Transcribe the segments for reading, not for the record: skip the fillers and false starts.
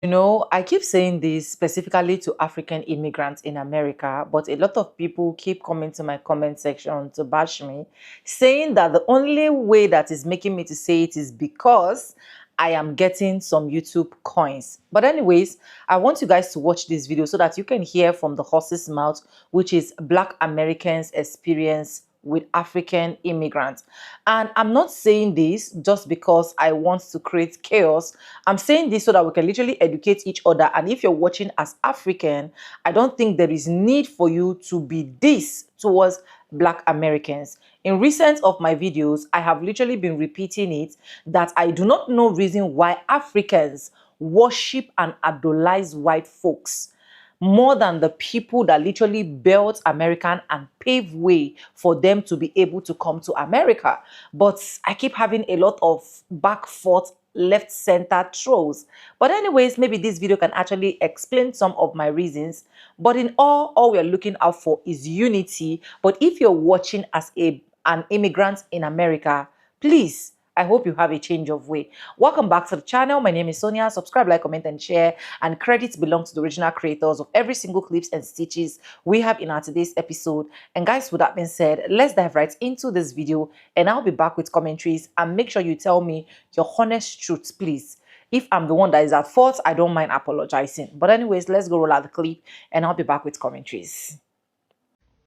You know, I keep saying this specifically to African immigrants in America, but a lot of people keep coming to my comment section to bash me, saying that the only way that is making me to say it is because I am getting some YouTube coins. But anyways, I want you guys to watch this video so that you can hear from the horse's mouth, which is Black Americans' experience with African immigrants. And I'm not saying this just because I want to create chaos. I'm saying this so that we can literally educate each other. And if you're watching as African, I don't think there is need for you to be this towards Black Americans. In recent of my videos, I have literally been repeating it that I do not know reason why Africans worship and idolize white folks more than the people that literally built American and paved way for them to be able to come to America. But I keep having a lot of back forth left center trolls. But anyways, maybe this video can actually explain some of my reasons. But in all we're looking out for is unity. But if you're watching as an immigrant in America, please, I hope you have a change of way. Welcome back to the channel. My name is Sonia. Subscribe, like, comment, and share. And credits belong to the original creators of every single clips and stitches we have in our today's episode. And guys, with that being said, let's dive right into this video. And I'll be back with commentaries. And make sure you tell me your honest truths, please. If I'm the one that is at fault, I don't mind apologizing. But anyways, let's go roll out the clip. And I'll be back with commentaries.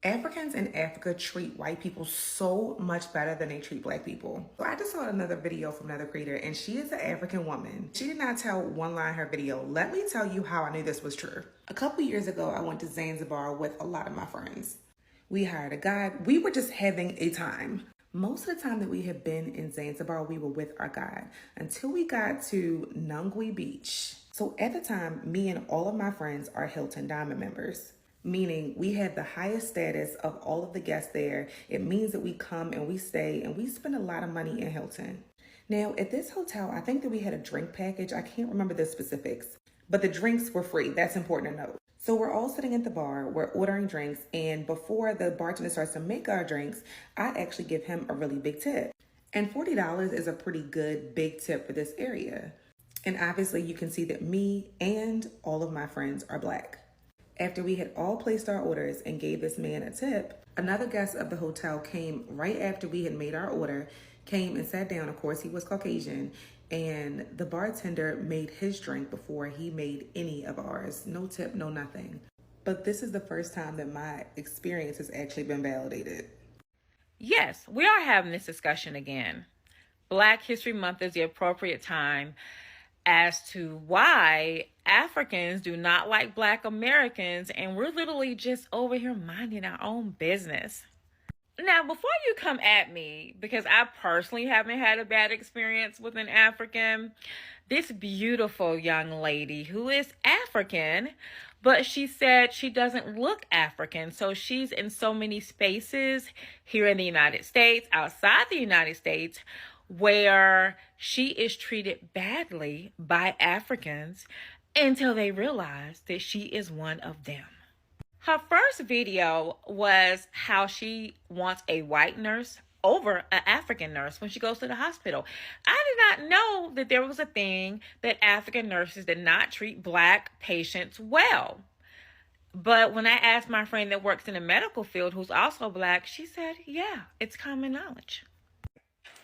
Africans in Africa treat white people so much better than they treat black people. So I just saw another video from another creator, and she is an African woman. She did not tell one lie in her video. Let me tell you how I knew this was true. A couple years ago, I went to Zanzibar with a lot of my friends. We hired a guide. We were just having a time. Most of the time that we had been in Zanzibar, we were with our guide until we got to Nungwi Beach. So at the time, me and all of my friends are Hilton Diamond members, meaning we have the highest status of all of the guests there. It means that we come and we stay and we spend a lot of money in Hilton. Now, at this hotel, I think that we had a drink package. I can't remember the specifics, but the drinks were free. That's important to note. So we're all sitting at the bar, we're ordering drinks, and before the bartender starts to make our drinks, I actually give him a really big tip. And $40 is a pretty good big tip for this area. And obviously you can see that me and all of my friends are Black. After we had all placed our orders and gave this man a tip, another guest of the hotel came right after we had made our order, came and sat down. Of course, he was Caucasian, and the bartender made his drink before he made any of ours. No tip, no nothing. But this is the first time that my experience has actually been validated. Yes, we are having this discussion again. Black History Month is the appropriate time as to why Africans do not like Black Americans, and we're literally just over here minding our own business. Now, before you come at me, because I personally haven't had a bad experience with an African, this beautiful young lady who is African, but she said she doesn't look African. So she's in so many spaces here in the United States, outside the United States, where she is treated badly by Africans until they realize that she is one of them. Her first video was how she wants a white nurse over an African nurse when she goes to the hospital. I did not know that there was a thing that African nurses did not treat Black patients well. But when I asked my friend that works in the medical field, who's also Black, she said, yeah, it's common knowledge.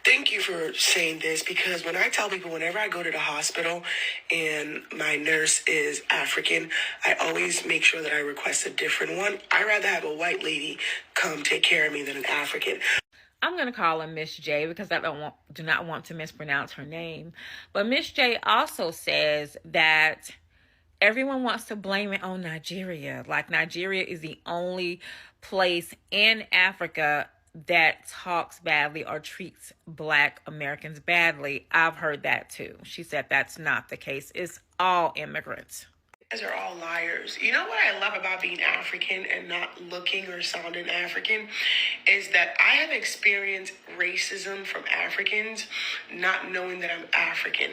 Thank you for saying this, because when I tell people, whenever I go to the hospital and my nurse is African, I always make sure that I request a different one. I'd rather have a white lady come take care of me than an African. I'm going to call her Miss J because I do not want to mispronounce her name. But Miss J also says that everyone wants to blame it on Nigeria. Like Nigeria is the only place in Africa that talks badly or treats Black Americans badly. I've heard that too. She said that's not the case. It's all immigrants. These are all liars. You know what I love about being African and not looking or sounding African is that I have experienced racism from Africans not knowing that I'm African.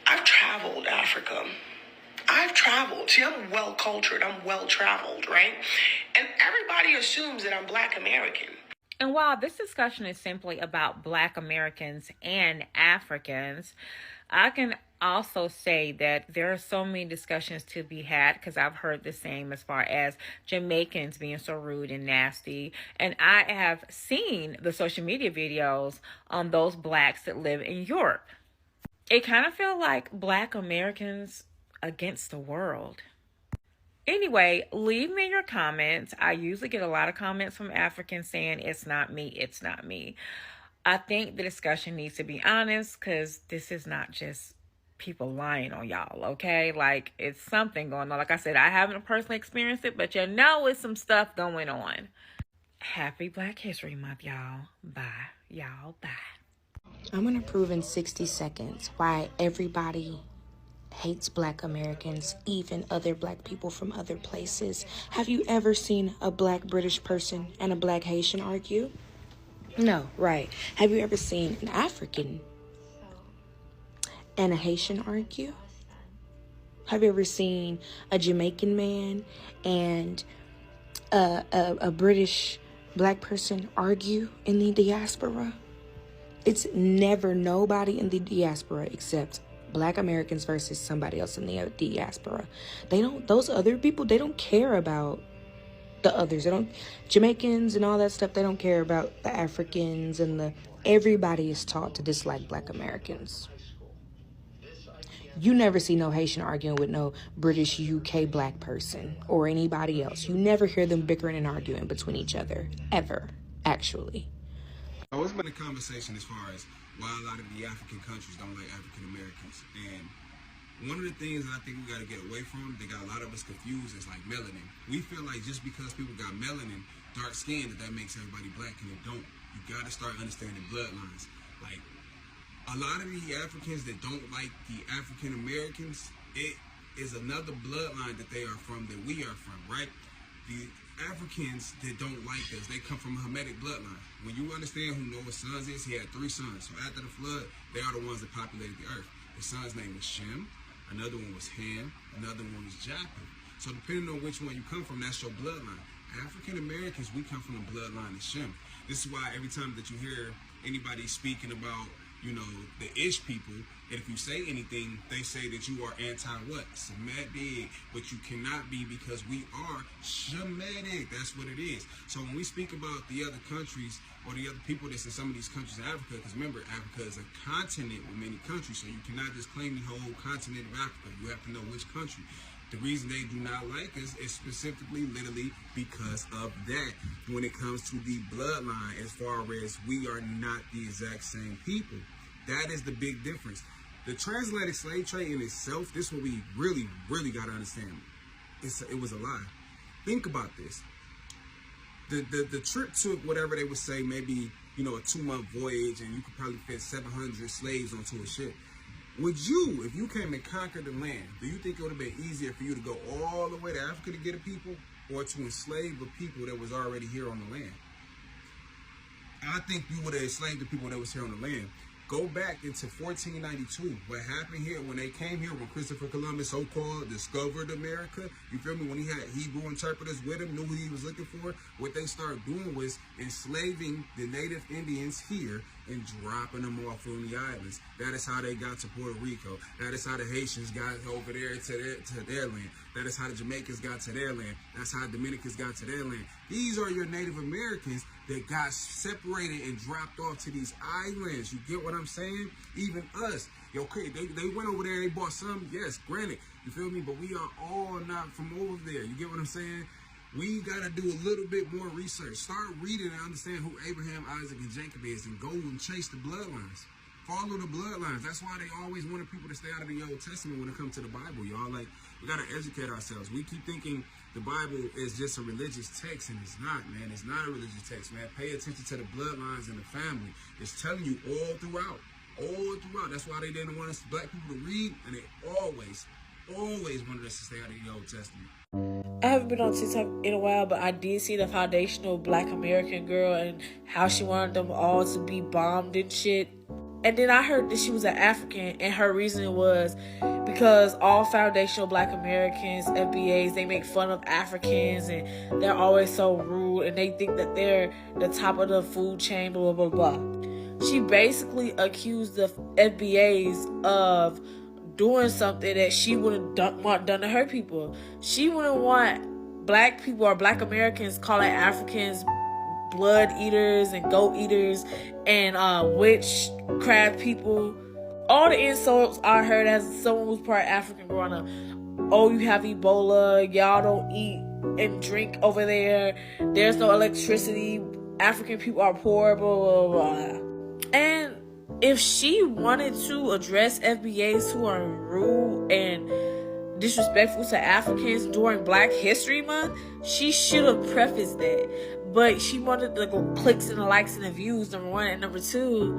I've traveled Africa. I've traveled. See, I'm well cultured. I'm well traveled, right? And everybody assumes that I'm Black American. And while this discussion is simply about Black Americans and Africans, I can also say that there are so many discussions to be had, because I've heard the same as far as Jamaicans being so rude and nasty. And I have seen the social media videos on those blacks that live in Europe. It kind of feels like Black Americans against the world. Anyway, leave me your comments. I usually get a lot of comments from Africans saying, it's not me, it's not me. I think the discussion needs to be honest, because this is not just people lying on y'all, okay? Like, it's something going on. Like I said, I haven't personally experienced it, but it's some stuff going on. Happy Black History Month, y'all. Bye. Y'all, bye. I'm going to prove in 60 seconds why everybody hates Black Americans, even other Black people from other places. Have you ever seen a Black British person and a Black Haitian argue? No, right. Have you ever seen an African and a Haitian argue? Have you ever seen a Jamaican man and a British Black person argue in the diaspora? It's never nobody in the diaspora except Black Americans versus somebody else in the diaspora. Those other people, they don't care about the others. Jamaicans and all that stuff, they don't care about the Africans and everybody is taught to dislike Black Americans. You never see no Haitian arguing with no British UK Black person or anybody else. You never hear them bickering and arguing between each other, ever, actually. Oh, it's been a conversation as far as why a lot of the African countries don't like African Americans. And one of the things that I think we got to get away from, they got a lot of us confused, is like melanin. We feel like just because people got melanin, dark skin, that makes everybody black, and it don't. You got to start understanding bloodlines. Like, a lot of the Africans that don't like the African Americans, it is another bloodline that they are from that we are from, right? The Africans that don't like us, they come from a Hamitic bloodline. When you understand who Noah's sons is, he had 3 sons. So after the flood, they are the ones that populated the earth. His son's name was Shem, another one was Ham, another one was Japheth. So depending on which one you come from, that's your bloodline. African Americans, we come from the bloodline of Shem. This is why every time that you hear anybody speaking about, the Ish people, and if you say anything, they say that you are anti-what? Semitic. But you cannot be, because we are Shemitic. That's what it is. So when we speak about the other countries or the other people that's in some of these countries in Africa, because remember, Africa is a continent with many countries, so you cannot just claim the whole continent of Africa. You have to know which country. The reason they do not like us is specifically, literally, because of that. When it comes to the bloodline, as far as we are not the exact same people. That is the big difference. The transatlantic slave trade in itself, this is what we really, really got to understand. It was a lie. Think about this. The trip took whatever they would say, maybe, a 2-month voyage, and you could probably fit 700 slaves onto a ship. Would you, if you came and conquered the land, do you think it would have been easier for you to go all the way to Africa to get a people, or to enslave the people that was already here on the land? I think you would have enslaved the people that was here on the land. Go back into 1492. What happened here when they came here, when Christopher Columbus so-called discovered America, you feel me? When he had Hebrew interpreters with him, knew who he was looking for, what they started doing was enslaving the native Indians here and dropping them off on the islands. That is how they got to Puerto Rico. That is how the Haitians got over there to their land. That is how the Jamaicans got to their land. That's how Dominicans got to their land. These are your Native Americans that got separated and dropped off to these islands. You get what I'm saying? Even us. Okay, they went over there, they bought some, yes, granted. You feel me? But we are all not from over there. You get what I'm saying? We got to do a little bit more research. Start reading and understand who Abraham, Isaac, and Jacob is, and go and chase the bloodlines. Follow the bloodlines. That's why they always wanted people to stay out of the Old Testament when it comes to the Bible, y'all. Like, we got to educate ourselves. We keep thinking the Bible is just a religious text, and it's not, man. It's not a religious text, man. Pay attention to the bloodlines and the family. It's telling you all throughout. All throughout. That's why they didn't want us black people to read, and they always wanted us to stay out of the Old Testament. I haven't been on TikTok in a while, but I did see the foundational Black American girl and how she wanted them all to be bombed and shit. And then I heard that she was an African, and her reasoning was because all foundational Black Americans, FBAs, they make fun of Africans and they're always so rude and they think that they're the top of the food chain, blah, blah, blah. She basically accused the FBAs of doing something that she wouldn't want done to her people. She wouldn't want black people or black Americans calling Africans blood eaters and goat eaters and witchcraft people. All the insults I heard as someone who's part African growing up. Oh, you have Ebola. Y'all don't eat and drink over there. There's no electricity. African people are poor, blah, blah, blah. And if she wanted to address FBAs who are rude and disrespectful to Africans during Black History Month, she should have prefaced that. But she wanted the clicks and the likes and the views, number one. And number two,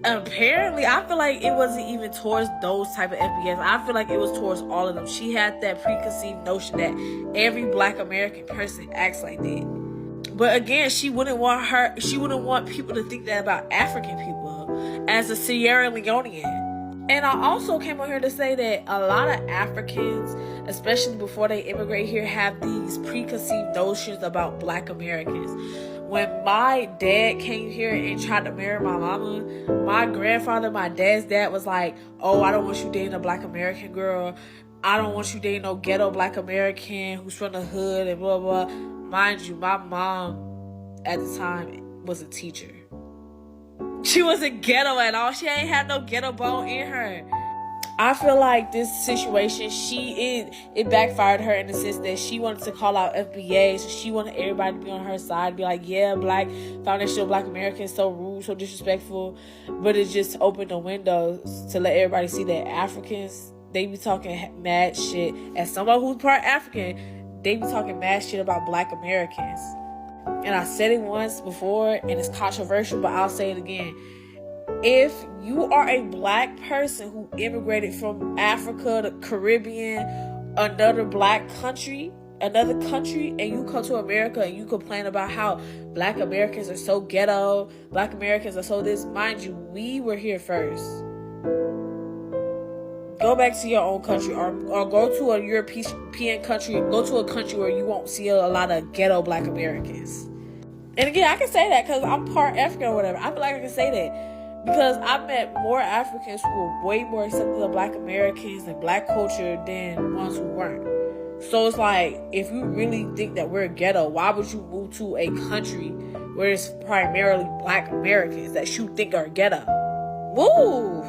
apparently, I feel like it wasn't even towards those type of FBAs. I feel like it was towards all of them. She had that preconceived notion that every Black American person acts like that. But again, she wouldn't want people to think that about African people as a Sierra Leonean. And I also came on here to say that a lot of Africans, especially before they immigrate here, have these preconceived notions about Black Americans. When my dad came here and tried to marry my mama, my grandfather, my dad's dad, was like, oh, I don't want you dating a Black American girl. I don't want you dating no ghetto Black American who's from the hood and blah, blah. Mind you, my mom at the time was a teacher. She wasn't ghetto at all. She ain't had no ghetto bone in her. I feel like this situation, it backfired her in the sense that she wanted to call out FBA, so she wanted everybody to be on her side, be like, yeah, foundational Black Americans so rude, so disrespectful. But it just opened the windows to let everybody see that Africans, they be talking mad shit. As somebody who's part African, they be talking mad shit about Black Americans. And I said it once before, and it's controversial, but I'll say it again. If you are a Black person who immigrated from Africa, the Caribbean, another country, and you come to America and you complain about how Black Americans are so ghetto, Black Americans are so this, mind you, we were here first. Go back to your own country or go to a European country. Go to a country where you won't see a lot of ghetto Black Americans. And again, I can say that because I'm part African or whatever. I feel like I can say that because I met more Africans who were way more accepting of Black Americans and Black culture than ones who weren't. So it's like, if you really think that we're ghetto, why would you move to a country where it's primarily Black Americans that you think are ghetto? Move!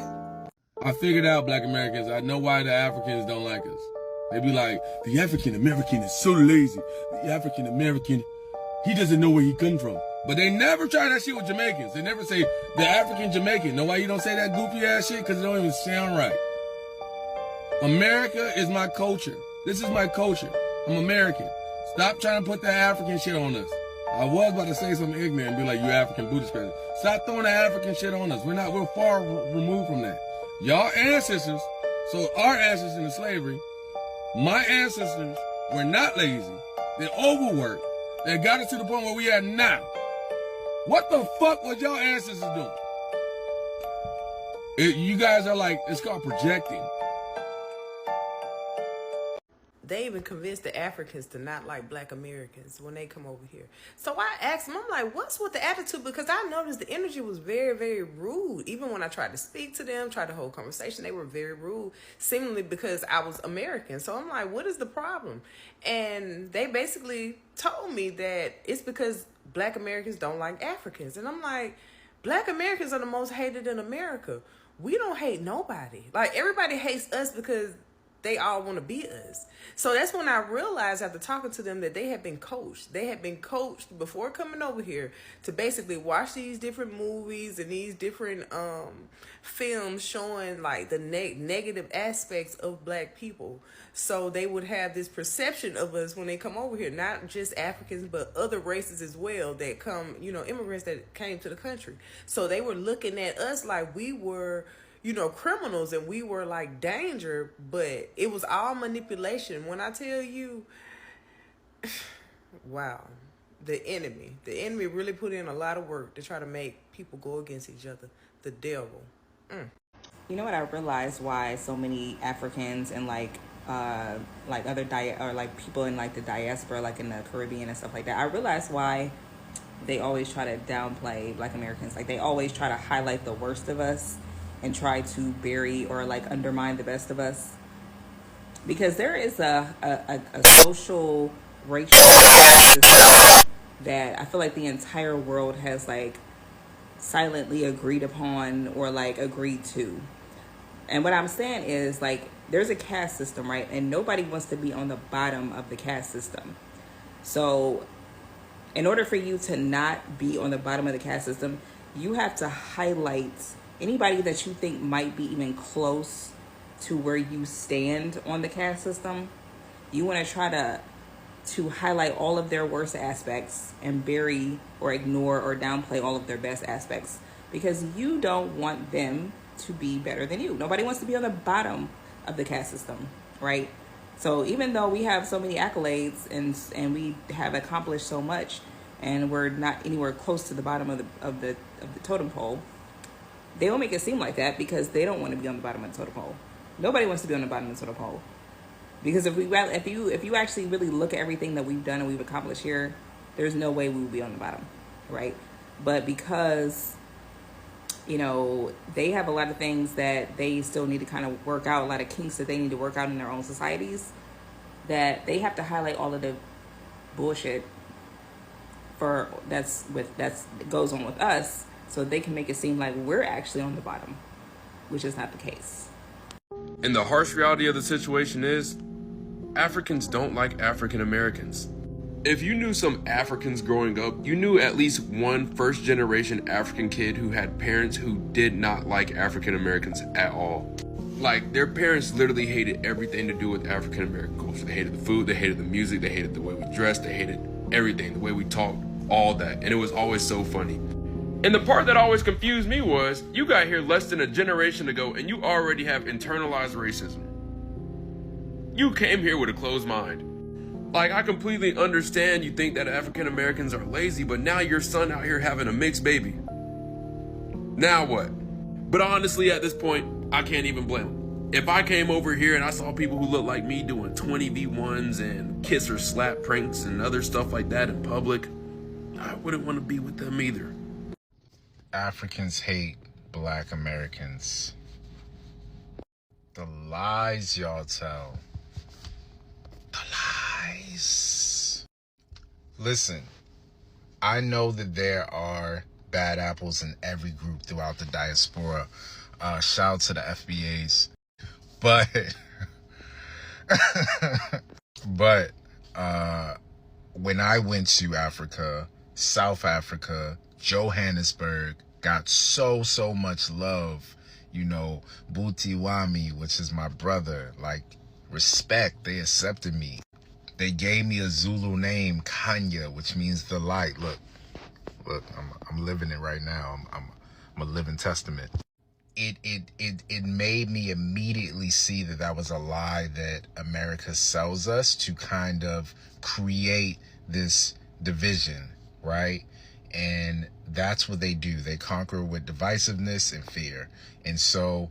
I figured out, Black Americans, I know why the Africans don't like us. They be like, the African American is so lazy. The African American, he doesn't know where he come from. But they never try that shit with Jamaicans. They never say, the African Jamaican. Know why you don't say that goofy ass shit? Because it don't even sound right. America is my culture. This is my culture. I'm American. Stop trying to put that African shit on us. I was about to say something ignorant and be like, you African Buddhist person. Stop throwing the African shit on us. We're far removed from that. Y'all ancestors, so our ancestors in slavery, my ancestors were not lazy. They overworked. They got us to the point where we are now. What the fuck was y'all ancestors doing? You guys are like, it's called projecting. They even convinced the Africans to not like Black Americans when they come over here. So I asked them, I'm like, what's with the attitude? Because I noticed the energy was very, very rude. Even when I tried to speak to them, tried to hold conversation, they were very rude, seemingly because I was American. So I'm like, what is the problem? And they basically told me that it's because Black Americans don't like Africans. And I'm like, Black Americans are the most hated in America. We don't hate nobody. Like, everybody hates us because they all want to be us. So that's when I realized after talking to them that they had been coached. They had been coached before coming over here to basically watch these different movies and these different films showing like the negative aspects of Black people. So they would have this perception of us when they come over here, not just Africans, but other races as well that come, immigrants that came to the country. So they were looking at us like we were, criminals and we were like danger, but it was all manipulation. When I tell you, wow, the enemy really put in a lot of work to try to make people go against each other. The devil. You know what I realized why so many Africans and other people in like the diaspora, like in the Caribbean and stuff like that. I realized why they always try to downplay Black Americans. Like they always try to highlight the worst of us and try to bury or like undermine the best of us. Because there is a social racial system that I feel like the entire world has like silently agreed upon or like agreed to. And what I'm saying is like there's a caste system, right? And nobody wants to be on the bottom of the caste system. So in order for you to not be on the bottom of the caste system, you have to highlight anybody that you think might be even close to where you stand on the caste system. You want to try to highlight all of their worst aspects and bury or ignore or downplay all of their best aspects, because you don't want them to be better than you. Nobody wants to be on the bottom of the caste system, right? So even though we have so many accolades and we have accomplished so much, and we're not anywhere close to the bottom of the totem pole, they will make it seem like that because they don't want to be on the bottom of the totem pole. Nobody wants to be on the bottom of the totem pole. Because if you actually really look at everything that we've done and we've accomplished here, there's no way we would be on the bottom, right? But because, you know, they have a lot of things that they still need to kind of work out, a lot of kinks that they need to work out in their own societies, that they have to highlight all of the bullshit that goes on with us, so they can make it seem like we're actually on the bottom, which is not the case. And the harsh reality of the situation is, Africans don't like African Americans. If you knew some Africans growing up, you knew at least one first-generation African kid who had parents who did not like African Americans at all. Like, their parents literally hated everything to do with African American culture. They hated the food, they hated the music, they hated the way we dressed, they hated everything, the way we talked, all that. And it was always so funny. And the part that always confused me was, you got here less than a generation ago and you already have internalized racism. You came here with a closed mind. Like, I completely understand you think that African Americans are lazy, but now your son out here having a mixed baby. Now what? But honestly, at this point, I can't even blame him. If I came over here and I saw people who look like me doing 20v1s and kiss or slap pranks and other stuff like that in public, I wouldn't want to be with them either. Africans hate Black Americans. The lies y'all tell. The lies. Listen, I know that there are bad apples in every group throughout the diaspora. Shout out to the FBAs. But, when I went to Africa, South Africa, Johannesburg, got so much love. You know, Buti Wami, which is my brother, like, respect. They accepted me. They gave me a Zulu name, Kanya, which means the light. Look, I'm living it right now. I'm a living testament. It made me immediately see that was a lie that America sells us to kind of create this division, right? And that's what they do. They conquer with divisiveness and fear. And so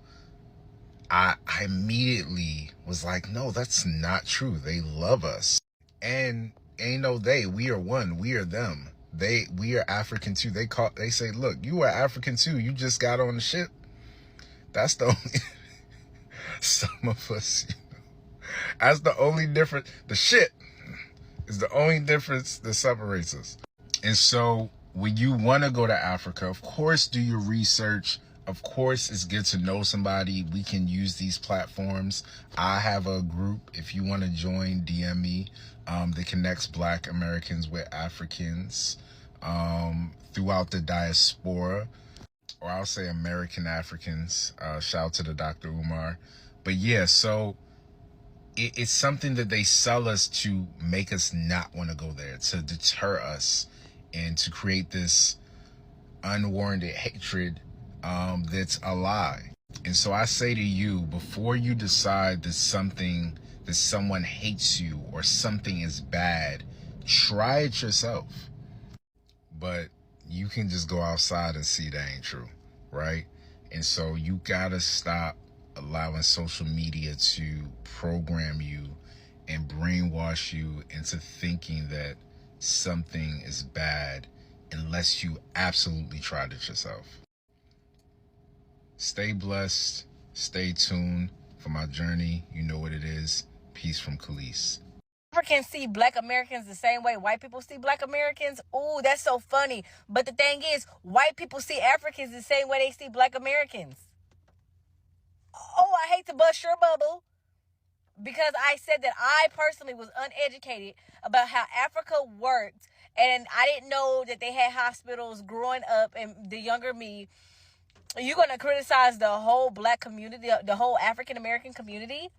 I immediately was like, no, that's not true. They love us. And ain't no they. We are one. We are them. We are African too. They say, look, you are African too. You just got on the ship. That's the only some of us, you know, that's the only difference. The shit is the only difference that separates us. And so when you want to go to Africa, of course, do your research. Of course, it's good to know somebody. We can use these platforms. I have a group. If you want to join, DM me. That connects Black Americans with Africans throughout the diaspora. Or I'll say American Africans. Shout out to the Dr. Umar. But yeah, so it's something that they sell us to make us not want to go there, to deter us, and to create this unwarranted hatred that's a lie. And so I say to you, before you decide that someone hates you or something is bad, try it yourself. But you can just go outside and see that ain't true, right? And so you gotta stop allowing social media to program you and brainwash you into thinking that something is bad unless you absolutely tried it yourself. Stay blessed. Stay tuned for my journey. You know what it is. Peace from Khalees. Africans see black Americans the same way white people see black Americans. Ooh, that's so funny. But the thing is, white people see Africans the same way they see black Americans. Oh, I hate to bust your bubble, because I said that I personally was uneducated about how Africa worked, and I didn't know that they had hospitals growing up. And the younger me, you're going to criticize the whole black community, the whole African American community?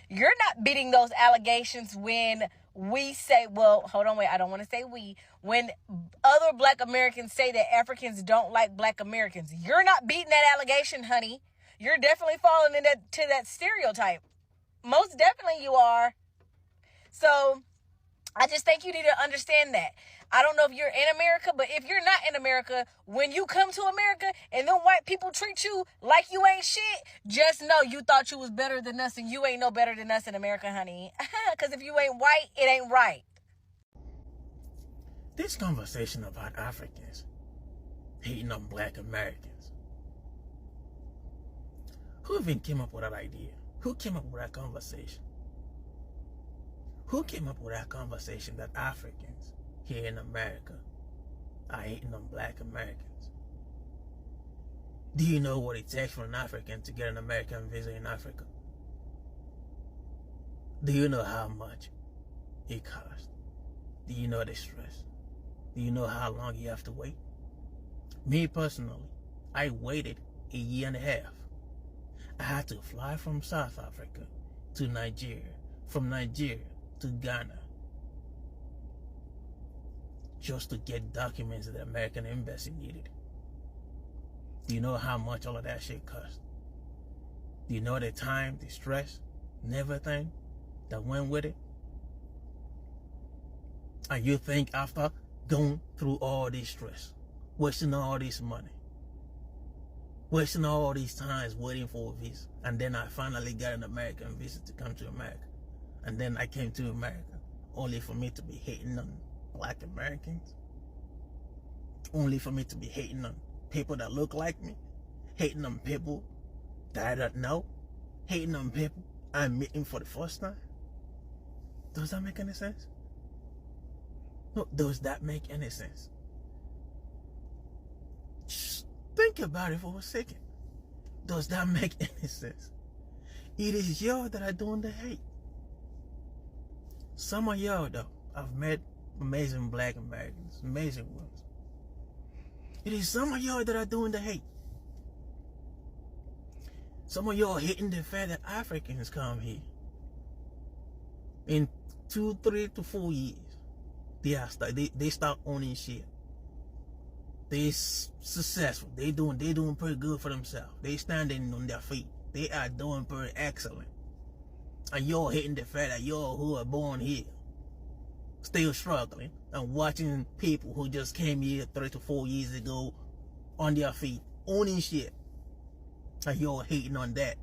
You're not beating those allegations when we say, well, hold on, wait, I don't want to say we. When other black Americans say that Africans don't like black Americans, you're not beating that allegation, honey. You're definitely falling into that stereotype. Most definitely you are. So I just think you need to understand that. I don't know if you're in America, but if you're not in America, when you come to America and them white people treat you like you ain't shit, just know you thought you was better than us, and you ain't no better than us in America, honey. Because if you ain't white, it ain't right. This conversation about Africans hating on black Americans, who even came up with that idea? Who came up with that conversation? Who came up with that conversation that Africans here in America are hating on black Americans? Do you know what it takes for an African to get an American visa in Africa? Do you know how much it costs? Do you know the stress? Do you know how long you have to wait? Me personally, I waited a year and a half. I had to fly from South Africa to Nigeria, from Nigeria to Ghana, just to get documents that the American embassy needed. Do you know how much all of that shit cost? Do you know the time, the stress, and everything that went with it? And you think after going through all this stress, wasting all this money, wasting all these times waiting for a visa, and then I finally got an American visa to come to America, and then I came to America only for me to be hating on black Americans, only for me to be hating on people that look like me, hating on people that I don't know, hating on people I'm meeting for the first time? Does that make any sense? No, does that make any sense? Just think about it for a second. Does that make any sense? It is y'all that are doing the hate. Some of y'all, though, I've met amazing black Americans, amazing ones. It is some of y'all that are doing the hate. Some of y'all hating the fact that Africans come here. In 2, 3 to 4 years, they start owning shit. They successful. They doing pretty good for themselves. They standing on their feet. They are doing pretty excellent. And y'all hating the fact that y'all who are born here still struggling and watching people who just came here 3 to 4 years ago on their feet owning shit. And y'all hating on that.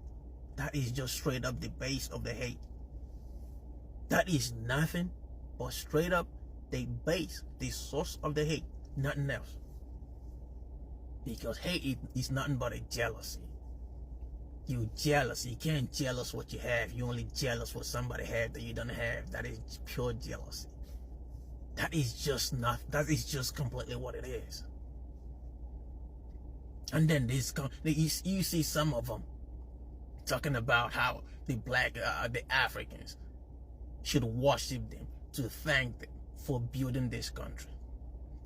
That is just straight up the base of the hate. That is nothing but straight up the base, the source of the hate, nothing else. Because hate is nothing but a jealousy. You jealous. You can't jealous what you have. You only jealous what somebody have that you don't have. That is pure jealousy. That is just not. That is just completely what it is. And then you see some of them talking about how the Africans should worship them, to thank them for building this country.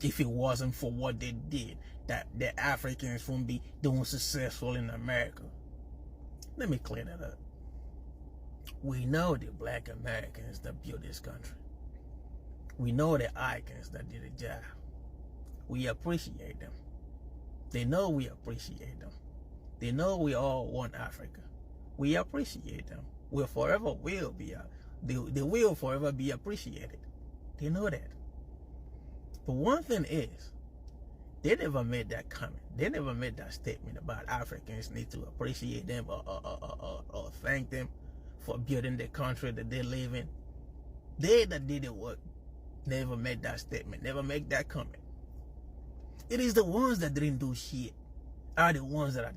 If it wasn't for what they did, that the Africans wouldn't be doing successful in America. Let me clear that up. We know the black Americans that built this country. We know the icons that did the job. We appreciate them. They know we appreciate them. They know we all want Africa. We appreciate them. They will forever be appreciated. They know that. But one thing is, they never made that comment. They never made that statement about Africans need to appreciate them or thank them for building the country that they live in. They that did the work never made that statement, never make that comment. It is the ones that didn't do shit are the ones that are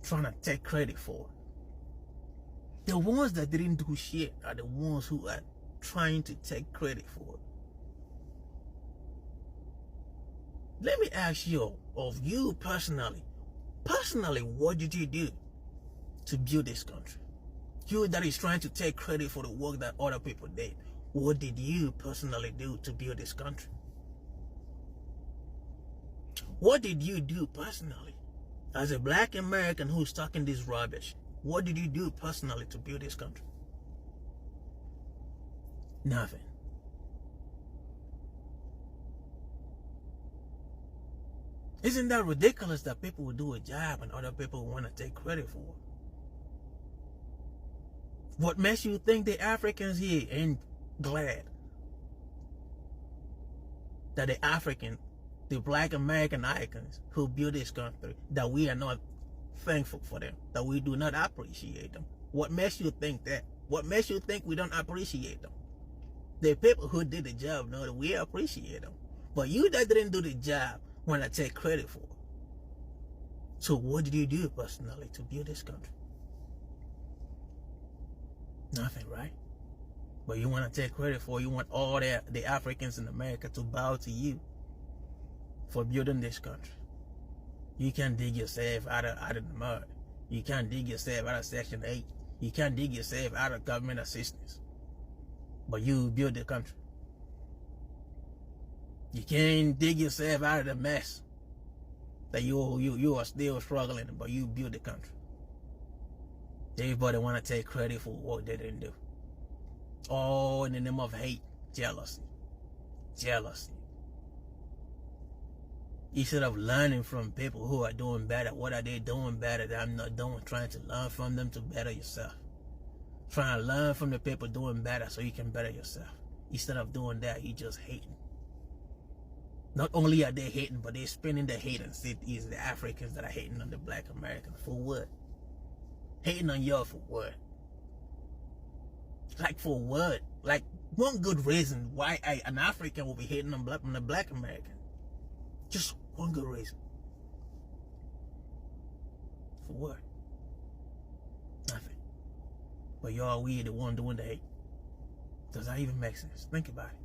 trying to take credit for. The ones that didn't do shit are the ones who are trying to take credit for it. Let me ask you, of you personally, what did you do to build this country? You that is trying to take credit for the work that other people did. What did you personally do to build this country? What did you do personally? As a black American who's talking this rubbish, what did you do personally to build this country? Nothing. Isn't that ridiculous that people will do a job and other people want to take credit for it? What makes you think the Africans here ain't glad that the black American icons who built this country, that we are not thankful for them, that we do not appreciate them? What makes you think that? What makes you think we don't appreciate them? The people who did the job know that we appreciate them. But you that didn't do the job want to take credit for it. So what did you do personally to build this country? Nothing, right? But you want to take credit for it. You want all the Africans in America to bow to you for building this country. You can't dig yourself out of the mud. You can't dig yourself out of Section 8. You can't dig yourself out of government assistance. But you build the country. You can't dig yourself out of the mess that you are still struggling, but you build the country. Everybody want to take credit for what they didn't do. All in the name of hate, jealousy. Instead of learning from people who are doing better, what are they doing better that I'm not doing? Trying to learn from them to better yourself. Trying to learn from the people doing better so you can better yourself. Instead of doing that, you just hating. Not only are they hating, but they're spinning the hate and say it's the Africans that are hating on the black Americans. For what? Hating on y'all for what? Like for what? Like one good reason why an African will be hating on the black American. Just one good reason. For what? Nothing. But y'all, we the one doing the hate. Does that even make sense? Think about it.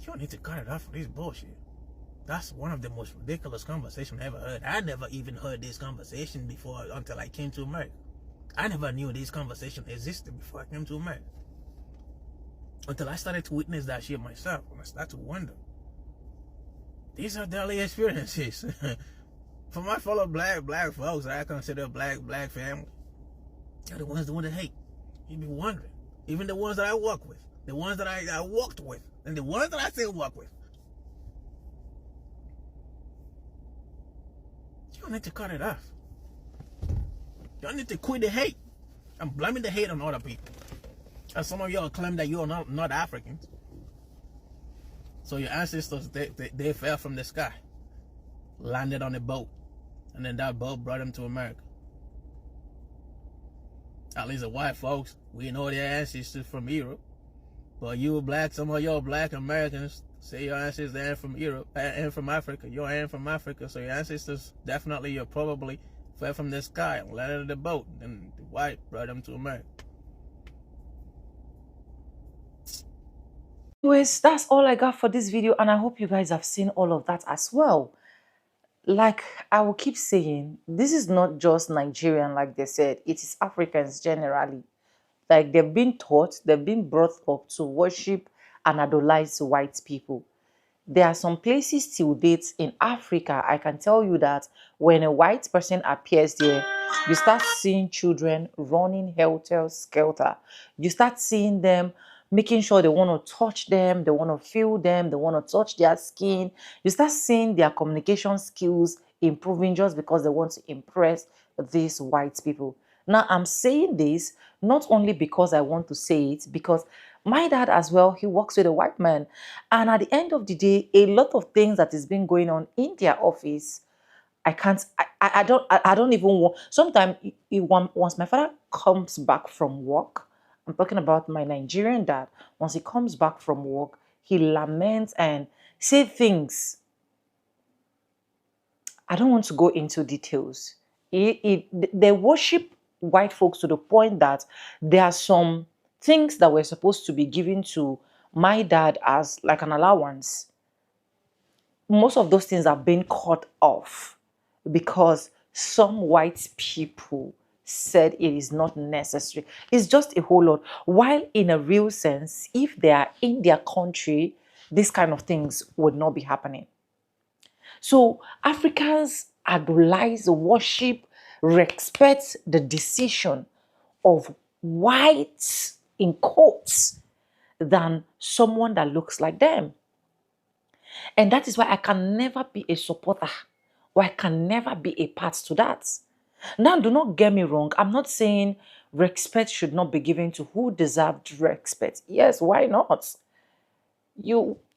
You don't need to cut it off for this bullshit. That's one of the most ridiculous conversations I ever heard. I never even heard this conversation before until I came to America. I never knew this conversation existed before I came to America. Until I started to witness that shit myself, and I started to wonder. These are daily experiences. For my fellow black folks that I consider black family, they're the ones doing the hate. You'd be wondering. Even the ones that I work with, the ones that I walked with, and the ones that I still work with. You don't need to cut it off. You don't need to quit the hate. I'm blaming the hate on other people. And some of y'all claim that you're not Africans. So your ancestors, they fell from the sky, landed on a boat, and then that boat brought them to America. At least the white folks, we know their ancestors from Europe. But you black, some of y'all black Americans say your ancestors ain't from Europe, ain't from Africa. You ain't from Africa, so your ancestors definitely, you're probably fell from the sky and landed on the boat, and the white brought them to America. Anyways, that's all I got for this video, and I hope you guys have seen all of that as well. Like I will keep saying, this is not just Nigerian, like they said, it is Africans generally. Like they've been taught, they've been brought up to worship and idolize white people. There are some places till date in Africa, I can tell you that when a white person appears there, you start seeing children running helter-skelter. You start seeing them making sure they want to touch them, they want to feel them, they want to touch their skin. You start seeing their communication skills improving just because they want to impress these white people. Now, I'm saying this not only because I want to say it, because my dad as well, he works with a white man. And at the end of the day, a lot of things that is been going on in their office, I don't even want, sometimes once my father comes back from work, I'm talking about my Nigerian dad, once he comes back from work, he laments and say things. I don't want to go into details. They worship white folks to the point that there are some things that were supposed to be given to my dad as like an allowance. Most of those things are being cut off because some white people said it is not necessary. It's just a whole lot. While in a real sense, if they are in their country, these kind of things would not be happening. So Africans idolize, worship, respect the decision of whites in quotes than someone that looks like them. And that is why I can never be a supporter or I can never be a part to that. Now, do not get me wrong. I'm not saying respect should not be given to who deserved respect. Yes, why not?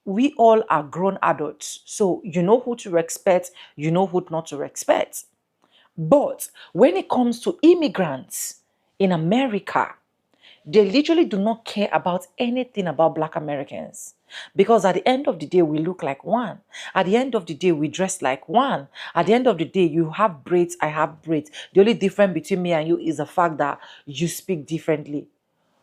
We all are grown adults. So you know who to respect, you know who not to respect. But when it comes to immigrants in America, they literally do not care about anything about Black Americans. Because at the end of the day, we look like one. At the end of the day, we dress like one. At the end of the day, you have braids, I have braids. The only difference between me and you is the fact that you speak differently.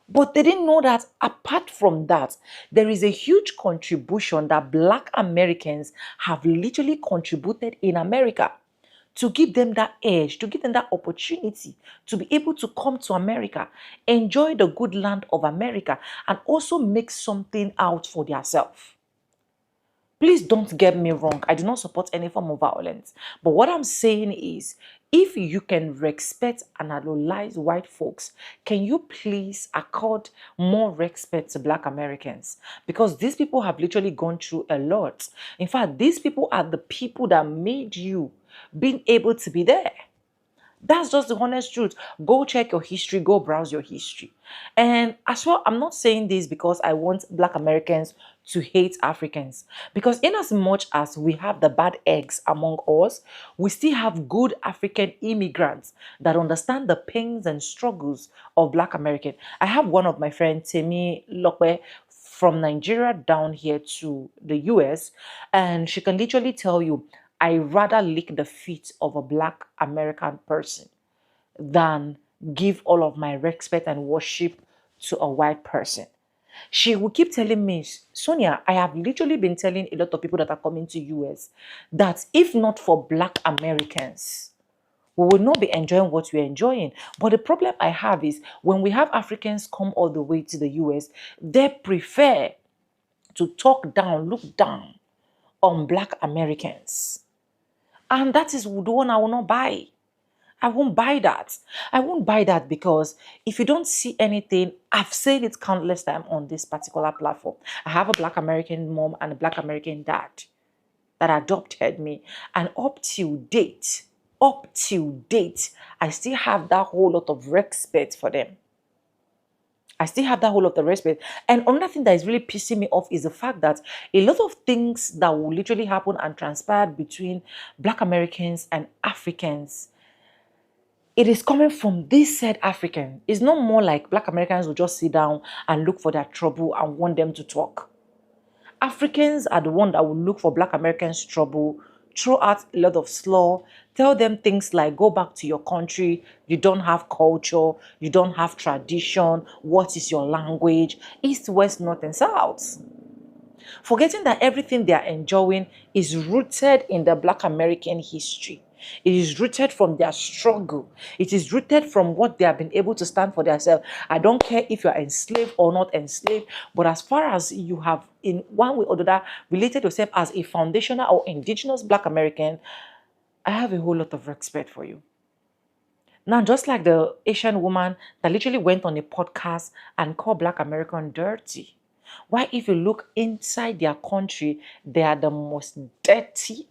But they didn't know that apart from that, there is a huge contribution that Black Americans have literally contributed in America to give them that edge, to give them that opportunity to be able to come to America, enjoy the good land of America, and also make something out for themselves. Please don't get me wrong. I do not support any form of violence. But what I'm saying is, if you can respect and idolize white folks, can you please accord more respect to Black Americans? Because these people have literally gone through a lot. In fact, these people are the people that made you being able to be there. That's just the honest truth. Go check your history, go browse your history. And as well, I'm not saying this because I want Black Americans to hate Africans. Because in as much as we have the bad eggs among us, we still have good African immigrants that understand the pains and struggles of Black American. I have one of my friends, Temi Lokwe, from Nigeria down here to the US, and she can literally tell you, I rather lick the feet of a Black American person than give all of my respect and worship to a white person. She will keep telling me, Sonia, I have literally been telling a lot of people that are coming to US that if not for Black Americans, we will not be enjoying what we're enjoying. But the problem I have is when we have Africans come all the way to the US, they prefer to talk down, look down on Black Americans. And that is the one I will not buy. I won't buy that. I won't buy that because if you don't see anything, I've said it countless times on this particular platform. I have a Black American mom and a Black American dad that adopted me. And up till date, I still have that whole lot of respect for them. I still have that whole lot of the respect. And another thing that is really pissing me off is the fact that a lot of things that will literally happen and transpire between Black Americans and Africans, it is coming from this said African. It's not more like Black Americans will just sit down and look for their trouble and want them to talk. Africans are the one that will look for Black Americans' trouble, throw out a lot of slur, tell them things like, go back to your country, you don't have culture, you don't have tradition, what is your language, east, west, north, and south. Forgetting that everything they are enjoying is rooted in the Black American history. It is rooted from their struggle. It is rooted from what they have been able to stand for themselves. I don't care if you are enslaved or not enslaved, but as far as you have in one way or the other related yourself as a foundational or indigenous Black American, I have a whole lot of respect for you. Now, just like the Asian woman that literally went on a podcast and called Black American dirty. Why, if you look inside their country, they are the most dirty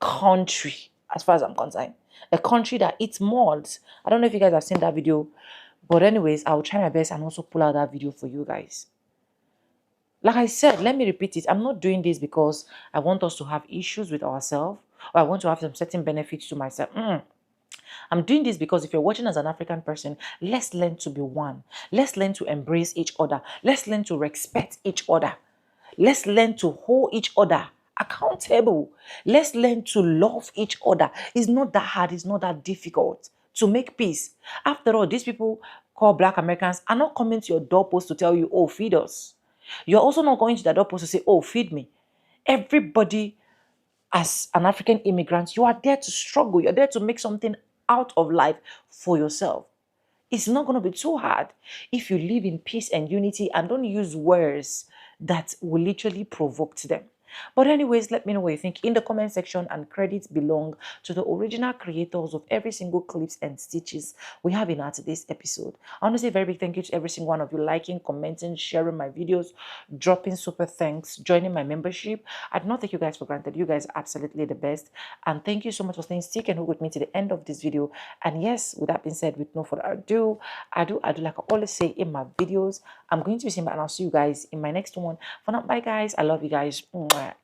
country, as far as I'm concerned. A country that eats moths. I don't know if you guys have seen that video, but anyways, I'll try my best and also pull out that video for you guys. Like I said, let me repeat it. I'm not doing this because I want us to have issues with ourselves or I want to have some certain benefits to myself. I'm doing this because if you're watching as an African person, let's learn to be one. Let's learn to embrace each other. Let's learn to respect each other. Let's learn to hold each other accountable. Let's learn to love each other. It's not that hard, it's not that difficult to make peace. After all, these people called Black Americans are not coming to your doorpost to tell you, oh, feed us. You're also not going to the doorpost to say, oh, feed me. Everybody, as an African immigrant, you are there to struggle. You're there to make something out of life for yourself. It's not going to be too hard if you live in peace and unity and don't use words that will literally provoke them. But anyways, let me know what you think in the comment section, and credits belong to the original creators of every single clips and stitches we have in our today's episode. I want to say a very big thank you to every single one of you liking, commenting, sharing my videos, dropping super thanks, joining my membership. I do not take you guys for granted. You guys are absolutely the best. And thank you so much for staying stick and hook with me to the end of this video. And yes, with that being said, with no further ado, I do like I always say in my videos, I'm going to be seeing back and I'll see you guys in my next one. For now, bye guys. I love you guys.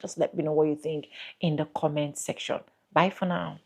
Just let me know what you think in the comment section. Bye for now.